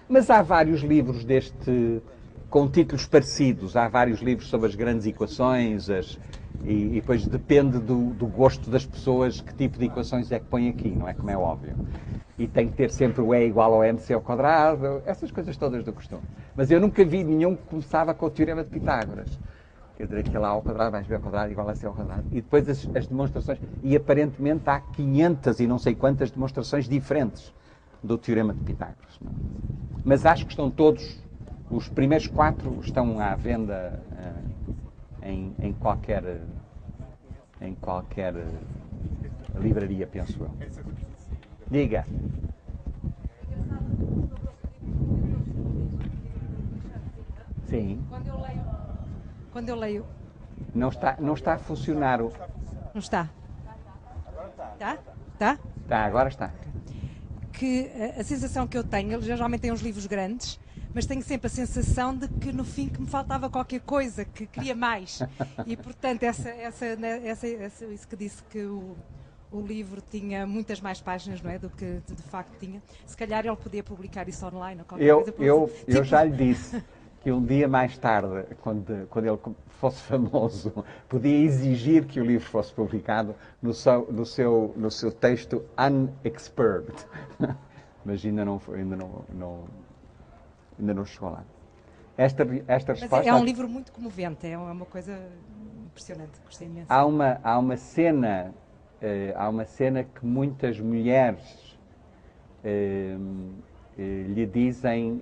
Mas há vários livros com títulos parecidos. Há vários livros sobre as grandes equações, e depois depende do gosto das pessoas que tipo de equações é que põem aqui, não é? Como é óbvio. E tem que ter sempre o E igual ao MC ao quadrado, essas coisas todas do costume. Mas eu nunca vi nenhum que começava com o Teorema de Pitágoras. Quer dizer, aquele A ao quadrado mais B ao quadrado igual a C ao quadrado. E depois as demonstrações. E aparentemente há 500 e não sei quantas demonstrações diferentes do Teorema de Pitágoras. Não? Mas acho que estão todos, os primeiros 4 estão à venda em qualquer livraria, penso eu. Diga. Sim. Quando eu leio. Não está a funcionar. Não está? Tá? Tá? Tá, agora está. Que a sensação que eu tenho, eu geralmente tenho uns livros grandes, mas tenho sempre a sensação de que no fim que me faltava qualquer coisa, que queria mais. E portanto, isso que disse que o livro tinha muitas mais páginas, não é? Do que de facto tinha. Se calhar ele podia publicar isso online ou qualquer coisa. Eu já lhe disse que um dia mais tarde, quando ele fosse famoso, podia exigir que o livro fosse publicado no seu texto unexpert. Mas ainda não chegou lá. Esta resposta... Mas é um livro muito comovente, é uma coisa impressionante, gostei imenso. Há uma cena que muitas mulheres lhe dizem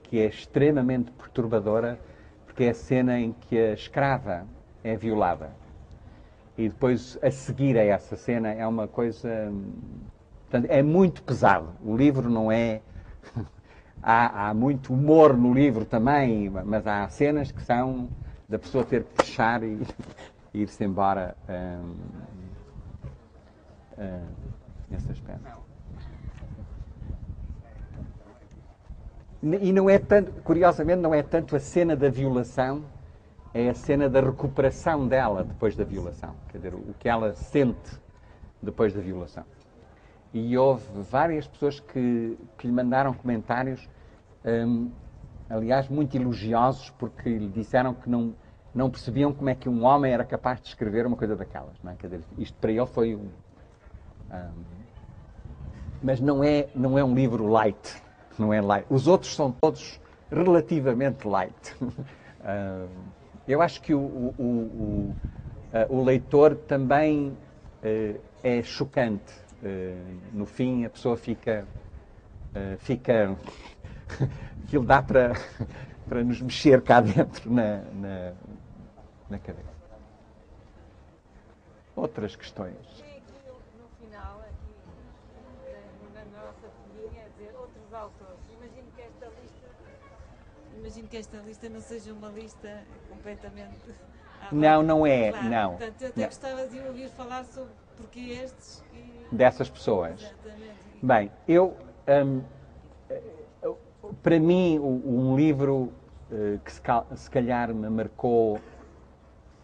que é extremamente perturbadora, porque é a cena em que a escrava é violada. E depois, a seguir a essa cena, é uma coisa... Portanto, é muito pesado. O livro não é... Há muito humor no livro também, mas há cenas que são da pessoa ter que fechar e ir-se embora nesse aspecto. E não é tanto, curiosamente, não é tanto a cena da violação, é a cena da recuperação dela depois da violação. Quer dizer, o que ela sente depois da violação. E houve várias pessoas que lhe mandaram comentários, aliás, muito elogiosos, porque lhe disseram que não percebiam como é que um homem era capaz de escrever uma coisa daquelas. Não é? Quer dizer, isto para ele foi mas não é um livro light. Não é light. Os outros são todos relativamente light. Eu acho que o leitor também é chocante. No fim, a pessoa fica aquilo dá para nos mexer cá dentro na cabeça. Outras questões. No final, aqui na nossa folhinha, a dizer outros autores. Imagino que esta lista não seja uma lista completamente... Não é, claro. não. Portanto, eu até gostava de ouvir falar sobre Porque estes... dessas pessoas. Exatamente. Bem, para mim, um livro que se calhar me marcou,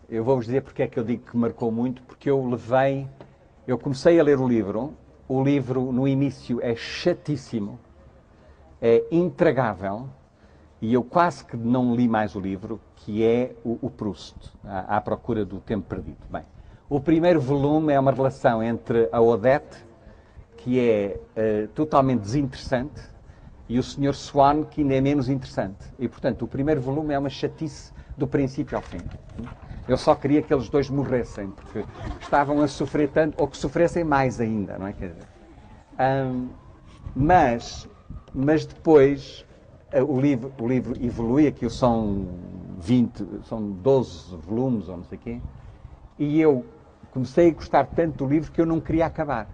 eu vou-vos dizer porque é que eu digo que marcou muito, porque eu comecei a ler o livro no início é chatíssimo, é intragável, e eu quase que não li mais o livro, que é o Proust, à procura do tempo perdido. Bem, o primeiro volume é uma relação entre a Odette, que é totalmente desinteressante, e o Sr. Swan, que ainda é menos interessante. E, portanto, o primeiro volume é uma chatice do princípio ao fim. Eu só queria que eles dois morressem, porque estavam a sofrer tanto, ou que sofressem mais ainda, não é? Quer dizer, mas depois o livro evolui, aquilo são 12 volumes, ou não sei o quê, e eu comecei a gostar tanto do livro que eu não queria acabar.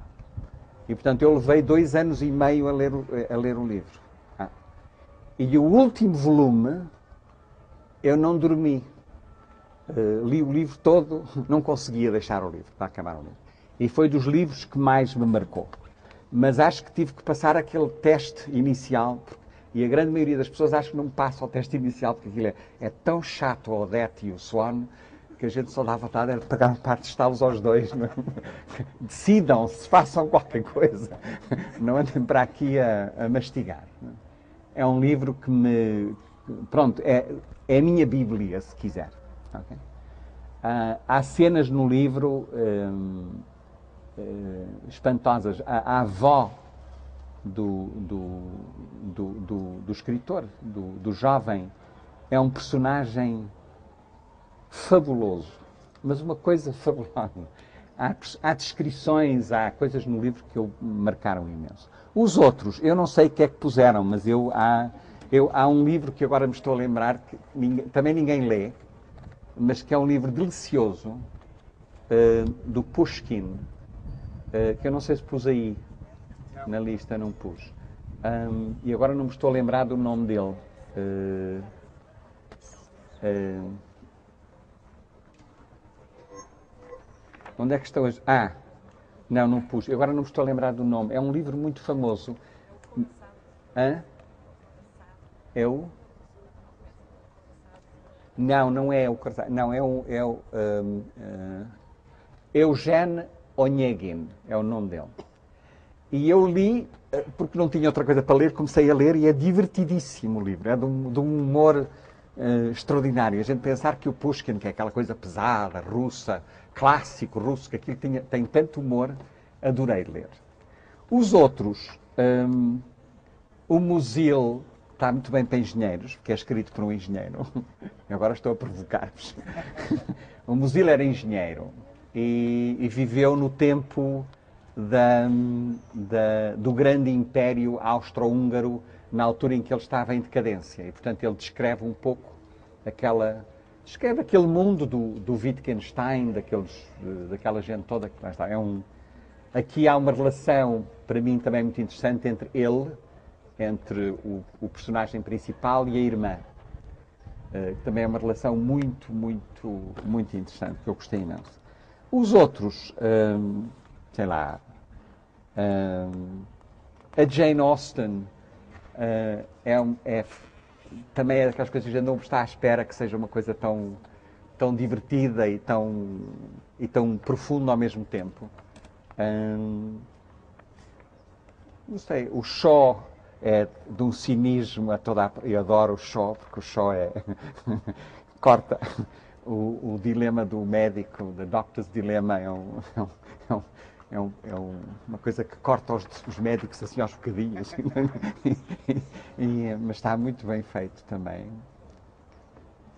E, portanto, eu levei 2 anos e meio a ler o livro. E o último volume, eu não dormi. Li o livro todo, não conseguia deixar o livro, para acabar o livro. E foi dos livros que mais me marcou. Mas acho que tive que passar aquele teste inicial, e a grande maioria das pessoas acho que não passa o teste inicial, porque aquilo é tão chato, o Odette e o Swan, que a gente só dá vontade de pegar um par de estalos aos dois. Não? Decidam-se, façam qualquer coisa. Não andem para aqui a mastigar. Não? É um livro que me... Pronto, é a minha Bíblia, se quiser. Okay? Há cenas no livro espantosas. A avó do escritor, do jovem, é um personagem fabuloso, mas uma coisa fabulosa. Há descrições, há coisas no livro que me marcaram imenso. Os outros, eu não sei o que é que puseram, mas há um livro que agora me estou a lembrar, que também ninguém lê, mas que é um livro delicioso, do Pushkin, que eu não sei se pus aí na lista, não pus. E agora não me estou a lembrar do nome dele. Onde é que estão as... não pus. Agora não me estou a lembrar do nome. É um livro muito famoso. É o... Não é o Cortázar. Não, é o Eugene Onegin, é o nome dele. E eu li, porque não tinha outra coisa para ler, comecei a ler e é divertidíssimo o livro. É de um humor extraordinário. A gente pensar que o Pushkin, que é aquela coisa pesada, russa, clássico russo, que aquilo tem tanto humor, adorei ler. Os outros, o Musil está muito bem para engenheiros, porque é escrito por um engenheiro. Eu agora estou a provocar-vos. O Musil era engenheiro e viveu no tempo do grande império austro-húngaro, na altura em que ele estava em decadência. E, portanto, ele descreve um pouco descreve aquele mundo do Wittgenstein, daquela gente toda que lá está. Aqui há uma relação, para mim, também muito interessante entre o personagem principal e a irmã. Também é uma relação muito, muito, muito interessante, que eu gostei imenso. Os outros, sei lá, a Jane Austen também é daquelas coisas que a gente não está à espera que seja uma coisa tão divertida e tão profunda ao mesmo tempo. Não sei, o Shaw é de um cinismo a toda eu adoro o Shaw, porque o Shaw corta o dilema do médico, the doctor's dilemma, é uma coisa que corta os médicos assim aos bocadinhos. Mas está muito bem feito também.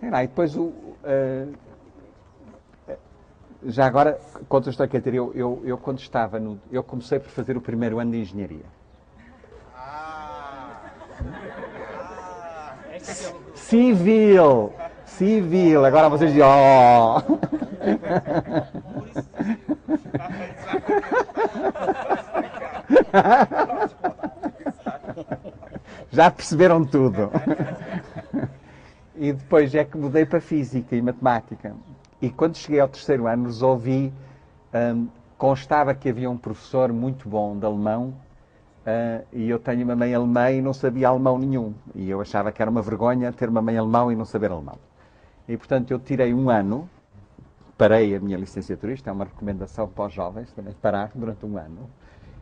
E depois já agora, conto a história que eu quando estava eu comecei por fazer o primeiro ano de engenharia. Civil, agora vocês dizem, já perceberam tudo. E depois é que mudei para Física e Matemática. E quando cheguei ao terceiro ano resolvi constava que havia um professor muito bom de alemão, e eu tenho uma mãe alemã e não sabia alemão nenhum. E eu achava que era uma vergonha ter uma mãe alemã e não saber alemão. E, portanto, eu tirei um ano, parei a minha licenciatura, isto é uma recomendação para os jovens, também parar durante um ano,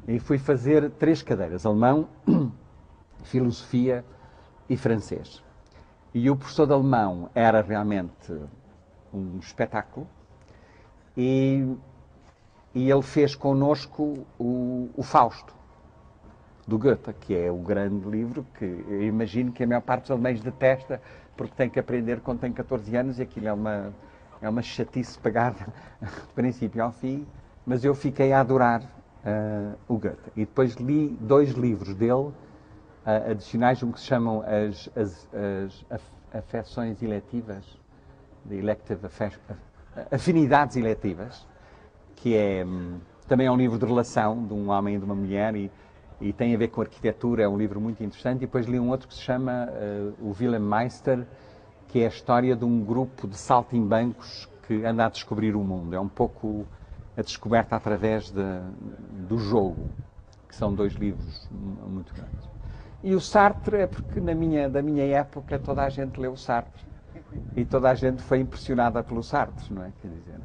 e fui fazer 3 cadeiras, alemão, filosofia e francês. E o professor de alemão era realmente um espetáculo, e ele fez connosco o Fausto, do Goethe, que é o grande livro que eu imagino que a maior parte dos alemães detesta, porque tem que aprender quando tem 14 anos, e aquilo é uma chatice pagada de princípio ao fim, mas eu fiquei a adorar o Goethe. E depois li 2 livros dele, adicionais, um que se chamam as afecções eletivas, the elective afinidades eletivas, que é também é um livro de relação de um homem e de uma mulher, e tem a ver com arquitetura, é um livro muito interessante. E depois li um outro que se chama o Wilhelm Meister, que é a história de um grupo de saltimbancos que anda a descobrir o mundo. É um pouco a descoberta através do jogo, que são 2 livros muito grandes. E o Sartre é porque da minha época toda a gente leu o Sartre, e toda a gente foi impressionada pelo Sartre, não é? Quer dizer,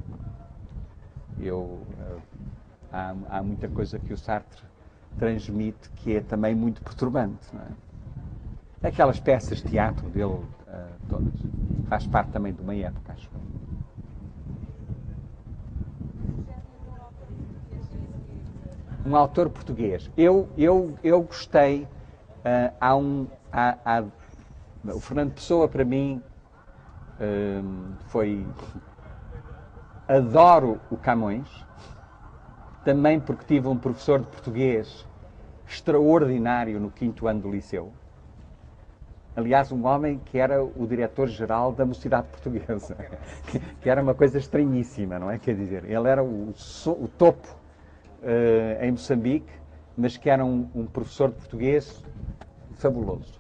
há muita coisa que o Sartre transmite que é também muito perturbante, não é? Aquelas peças de teatro dele, todas, faz parte também de uma época, acho. Um autor português. Eu gostei, o Fernando Pessoa, para mim, foi... Adoro o Camões, também porque tive um professor de português extraordinário no 5º ano do liceu. Aliás, um homem que era o diretor-geral da Mocidade Portuguesa, que era uma coisa estranhíssima, não é? Quer dizer, ele era o topo em Moçambique, mas que era um professor de português fabuloso.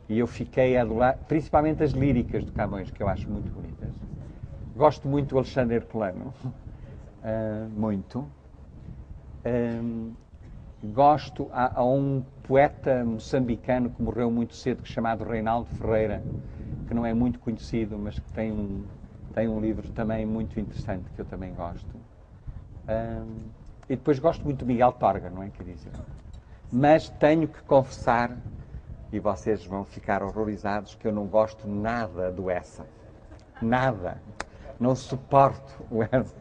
E eu fiquei a adorar, principalmente as líricas do Camões, que eu acho muito bonitas. Gosto muito do Alexandre Herculano, muito. Gosto, há um poeta moçambicano que morreu muito cedo, chamado Reinaldo Ferreira, que não é muito conhecido, mas que tem um livro também muito interessante, que eu também gosto. E depois gosto muito do Miguel Torga, não é? Quer dizer. Mas tenho que confessar, e vocês vão ficar horrorizados, que eu não gosto nada do Essa. Nada. Não suporto o Essa.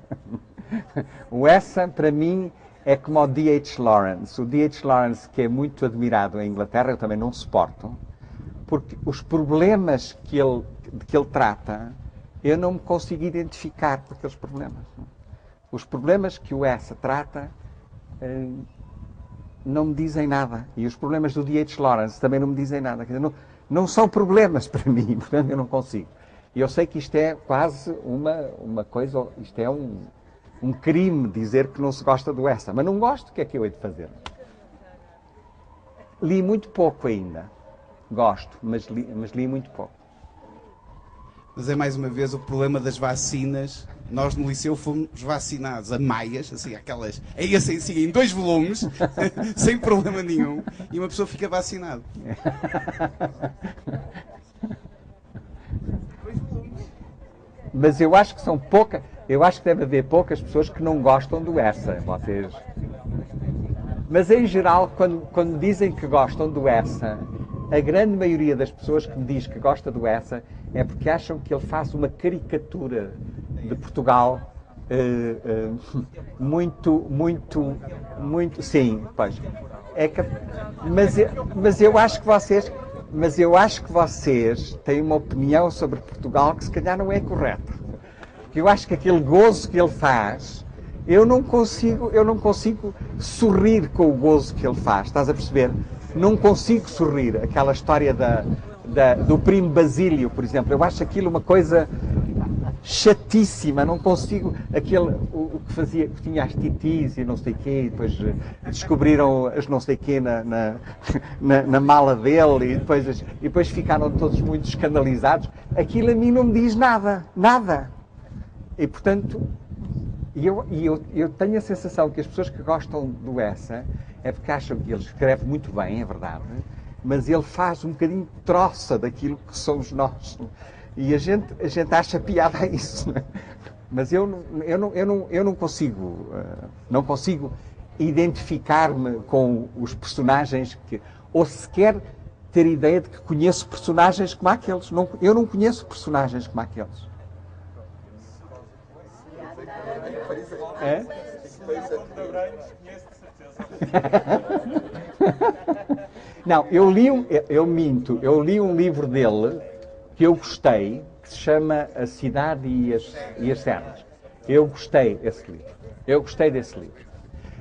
O Essa, para mim, é como o D.H. Lawrence. O D.H. Lawrence, que é muito admirado em Inglaterra, eu também não suporto, porque os problemas que ele trata, eu não me consigo identificar com aqueles problemas. Os problemas que o Essa trata não me dizem nada. E os problemas do D.H. Lawrence também não me dizem nada. Quer dizer, não são problemas para mim, portanto eu não consigo. E eu sei que isto é quase uma coisa, isto é um crime dizer que não se gosta do Essa, mas não gosto, o que é que eu hei de fazer? Li muito pouco ainda. Gosto, mas li muito pouco. Mas é mais uma vez o problema das vacinas. Nós no liceu fomos vacinados a maias, assim, aquelas, em 2 volumes, sem problema nenhum, e uma pessoa fica vacinada. Mas eu acho que são poucas, eu acho que deve haver poucas pessoas que não gostam do Essa, vocês. Mas em geral, quando dizem que gostam do Essa, a grande maioria das pessoas que me diz que gosta do Essa é porque acham que ele faz uma caricatura de Portugal muito, sim, pois. Mas eu acho que vocês têm uma opinião sobre Portugal que se calhar não é correta. Porque eu acho que aquele gozo que ele faz, eu não consigo sorrir com o gozo que ele faz, estás a perceber? Não consigo sorrir. Aquela história do primo Basílio, por exemplo, eu acho aquilo uma coisa chatíssima, não consigo, o que fazia, que tinha as titis e não sei o quê, e depois descobriram as não sei o quê na mala dele, e depois ficaram todos muito escandalizados. Aquilo a mim não me diz nada, nada. E portanto, eu tenho a sensação que as pessoas que gostam do Essa é porque acham que ele escreve muito bem, é verdade, mas ele faz um bocadinho de troça daquilo que somos nós. E a gente acha piada a isso. Mas eu não consigo identificar-me com os personagens ou sequer ter ideia de que conheço personagens como aqueles. Eu não conheço personagens como aqueles. É? Não, eu li um livro dele que eu gostei, que se chama A Cidade e as Serras. Eu gostei desse livro.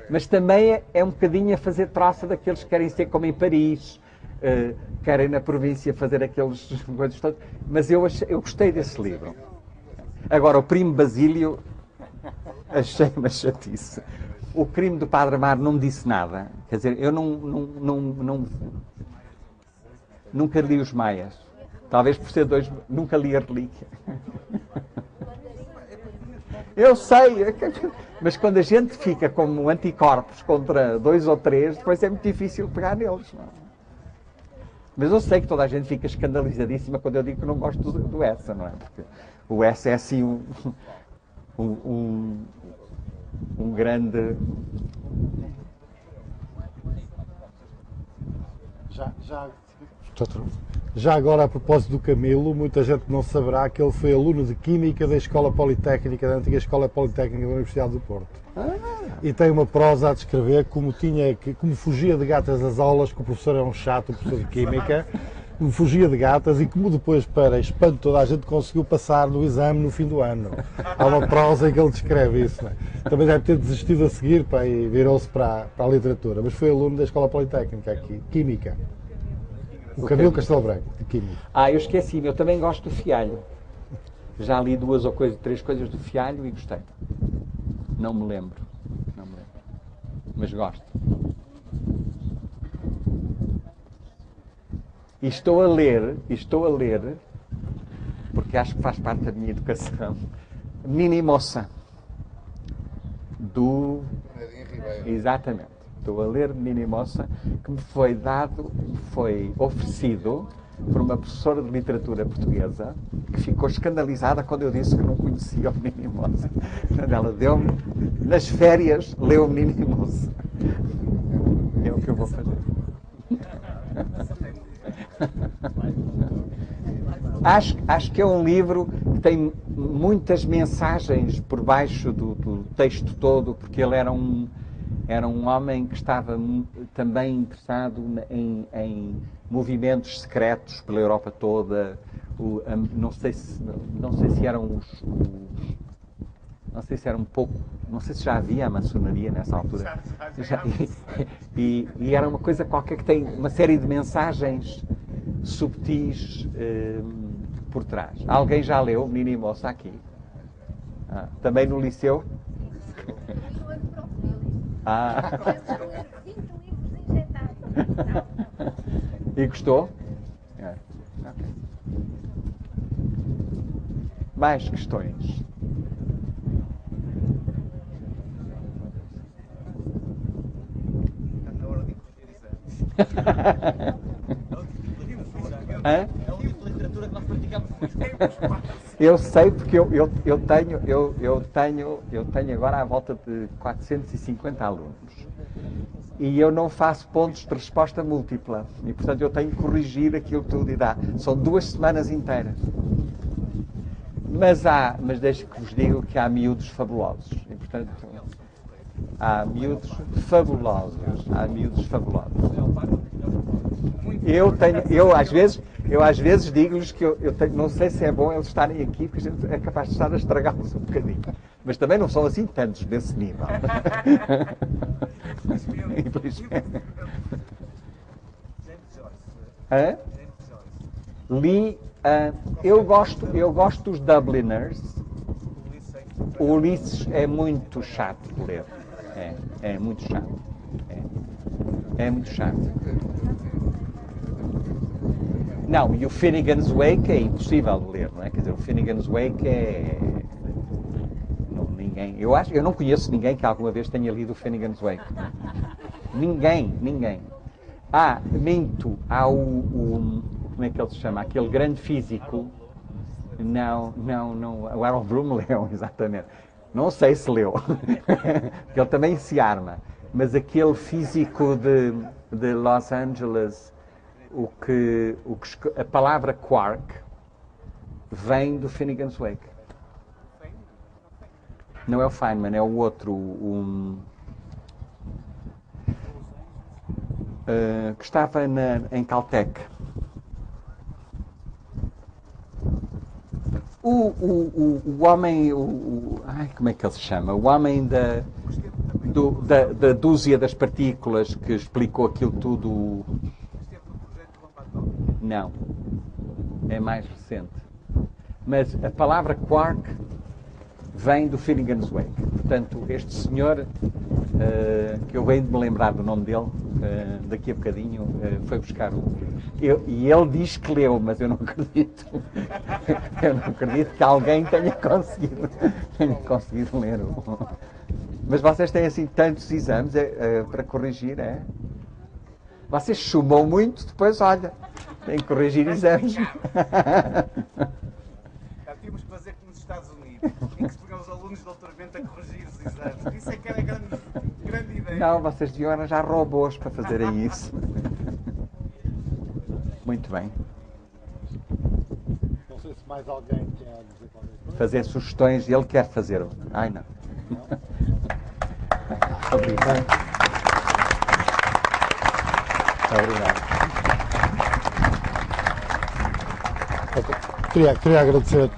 Mas também é um bocadinho a fazer troça daqueles que querem ser como em Paris, querem na província fazer aqueles coisas todas. Mas eu gostei desse livro. Agora, o Primo Basílio, achei uma chatice. O Crime do Padre Amaro não me disse nada. Quer dizer, eu nunca li os Maias. Talvez por ser dois, nunca li a Relíquia. Eu sei, mas quando a gente fica como anticorpos contra 2 ou 3, depois é muito difícil pegar neles. Não? Mas eu sei que toda a gente fica escandalizadíssima quando eu digo que não gosto do Essa, não é? Porque o Essa é assim um grande... Já agora, a propósito do Camilo, muita gente não saberá que ele foi aluno de Química da Escola Politécnica, da antiga Escola Politécnica da Universidade do Porto. E tem uma prosa a descrever como fugia de gatas às aulas, que o professor era um chato, o professor de Química, como fugia de gatas e como depois, para espanto de toda a gente, conseguiu passar no exame no fim do ano. Há uma prosa em que ele descreve isso. Não é? Também deve ter desistido a seguir e virou-se para a literatura, mas foi aluno da Escola Politécnica aqui, Química. O Camilo Castelo Branco, de Química. Eu esqueci-me, eu também gosto do Fialho. Já li 2 ou 3 coisas do Fialho e gostei. Não me lembro. Mas gosto. E estou a ler, porque acho que faz parte da minha educação, Mini Moça, do... Exatamente. Estou a ler Mini Moça, que me foi oferecido por uma professora de literatura portuguesa, que ficou escandalizada quando eu disse que não conhecia o Mini Moça. Ela deu-me, nas férias, leu o Mini Moça. É o que eu vou fazer. Acho que é um livro que tem muitas mensagens por baixo do texto todo, porque ele era um homem que estava também interessado em movimentos secretos pela Europa toda. Não sei se era um pouco, não sei se já havia a maçonaria nessa altura. E era uma coisa qualquer que tem uma série de mensagens subtis por trás. Alguém já leu Mini Moça aqui? Também no liceu? E gostou? Okay. Mais questões? Na hora de corrigir Hã? É um tipo de literatura que nós praticamos. Eu sei porque eu tenho agora à volta de 450 alunos e eu não faço pontos de resposta múltipla e portanto eu tenho que corrigir aquilo tudo e dá. São 2 semanas inteiras. Mas deixe que vos diga que há miúdos fabulosos e portanto há miúdos fabulosos. Eu às vezes digo-lhes que não sei se é bom eles estarem aqui, porque a gente é capaz de estar a estragá-los um bocadinho. Mas também não são assim tantos desse nível. Infelizmente. Hã? Li. Eu gosto dos Dubliners. O Ulisses é muito chato de ler. É muito chato. É muito chato. Não, e o Finnegan's Wake é impossível de ler, não é? Quer dizer, o Finnegan's Wake ninguém. Eu não conheço ninguém que alguma vez tenha lido o Finnegan's Wake. Ninguém. Minto. Há como é que ele se chama? Aquele grande físico. Não. O Harold Bloom leu, exatamente. Não sei se leu. Porque ele também se arma. Mas aquele físico de Los Angeles, a palavra quark vem do Finnegan's Wake. Não é o Feynman, é o outro, que estava em Caltech. O homem, como é que ele se chama? O homem da dúzia das partículas que explicou aquilo tudo. Não, é mais recente. Mas a palavra quark vem do Finnegan's Wake. Portanto, este senhor, que eu venho de me lembrar do nome dele, daqui a bocadinho, foi buscar e ele diz que leu, mas eu não acredito. Eu não acredito que alguém tenha conseguido ler. Mas vocês têm assim tantos exames para corrigir, é? Vocês chumam muito, depois, olha, têm que corrigir exames. Já tínhamos que fazer como nos Estados Unidos, em que se punham os alunos de doutoramento a corrigir os exames. Isso é que era grande ideia. Não, vocês deviam arranjar robôs para fazerem isso. Muito bem. Não sei se mais alguém quer dizer qualquer coisa. Fazer sugestões, ele quer fazer. Ai, não. Obrigado. Queria agradecer.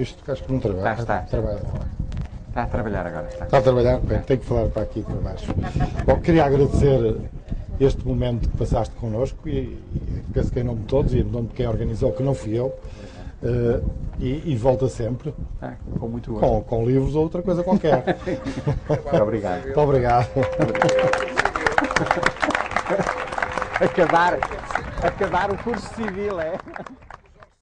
Isto acho que não trabalha. Está. Trabalha. Está a trabalhar agora. Está a trabalhar? Bem, tenho que falar para aqui para baixo. Bom, queria agradecer este momento que passaste connosco e penso que em nome de todos e em nome de quem organizou, que não fui eu, e volta sempre. Com muito gosto. Com livros ou outra coisa qualquer. Muito obrigado. Muito obrigado. Acabar o curso civil, é?